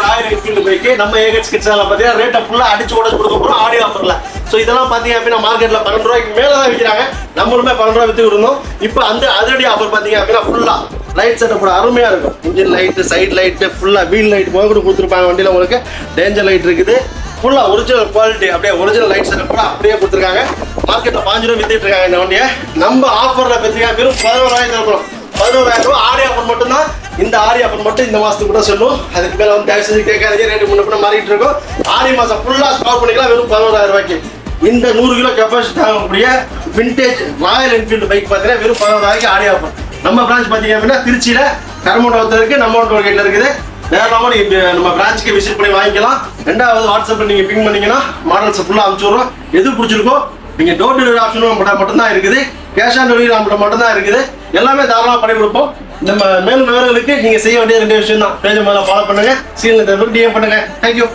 Royal Enfield bike நம்ம ஏகச் கிட்ஸால பார்த்தீங்கன்னா ரேட்டை ஃபுல்லாக அடிச்சு உடச்சு கொடுக்க போகிறோம் ஆடியோ ஆஃபரில். ஸோ இதெல்லாம் பார்த்தீங்க அப்படின்னா மார்க்கெட்டில் 12 ரூபாய்க்கு மேலே தான் விற்கிறாங்க. நம்மளுமே 12 ரூபாய் விற்று இருந்தோம். இப்போ அந்த அதிரடி ஆஃபர் பார்த்தீங்க அப்படின்னா ஃபுல்லாக லைட் செட்டப் கூட அருமையாக இருக்கும். இன்ஜின் லைட்டு, சைட் லைட்டு, ஃபுல்லாக வீல் லைட் போக கூட கொடுத்துருப்பாங்க. வண்டியில் உங்களுக்கு டேஞ்சர் லைட் இருக்குது. ஃபுல்லாக ஒரிஜினல் குவாலிட்டி, அப்படியே ஒரிஜினல் லைட் செட்டப் கூட அப்படியே கொடுத்துருக்காங்க. மார்க்கெட்டில் 5 ரூபாய் வித்துட்டு இருக்காங்க இந்த வண்டியை. நம்ம ஆஃபரில் பார்த்தீங்கன்னா வெறும் 11,000 தரப்போம். 11,000 ரூபா ஆடி ஆஃபர் மட்டும்தான். இந்த ஆடி ஆஃபர் மட்டும் இந்த மாதத்துக்கு கூட சொல்லும். அதுக்கு மேலே வந்து தயவு செஞ்சு கேட்காதீங்க. ரேட்டு முன்ன மாறிட்டு இருக்கும். ஆடி மாதம் ஃபுல்லாக ஸ்டார் பண்ணிக்கலாம் வெறும் 11,000 ரூபாய்க்கு. இந்த 100 கிலோ கெப்பாசிட்டி தாங்கக்கூடிய விண்டேஜ் ராயல் என்ஃபீல்டு பைக் பார்த்தீங்கன்னா வெறும் 11,000 ரூபாய்க்கு ஆடி ஆஃபர். நம்ம பிரான்ச் பார்த்தீங்க அப்படின்னா திருச்சியில் கரமண்டபத்தில் இருக்குது, நம்ம டோல்கேட்டில் இருக்குது. நேரமாக நீங்கள் நம்ம பிரான்ச்சுக்கு விசிட் பண்ணி வாங்கிக்கலாம். ரெண்டாவது வாட்ஸ்அப்பில் நீங்கள் பிங் பண்ணிங்கன்னா மாடல்ஸ் ஃபுல்லாக அனுப்பிச்சி விட்றோம். எது பிடிச்சிருக்கோ நீங்கள் டோர் டெலிவரி ஆப்ஷனும் மட்டும்தான் இருக்குது. கேஷ் ஆன் டெலிவரி நம்மகிட்ட மட்டும்தான் இருக்குது. எல்லாமே தாராளமாக பண்ணி கொடுப்போம். நம்ம மேலும் விவரங்களுக்கு நீங்கள் செய்ய வேண்டிய 2 விஷயம் தான். பேஜ் மேலே ஃபாலோ பண்ணுங்கள், சீனில் டிஎம் பண்ணுங்கள். தேங்க்யூ.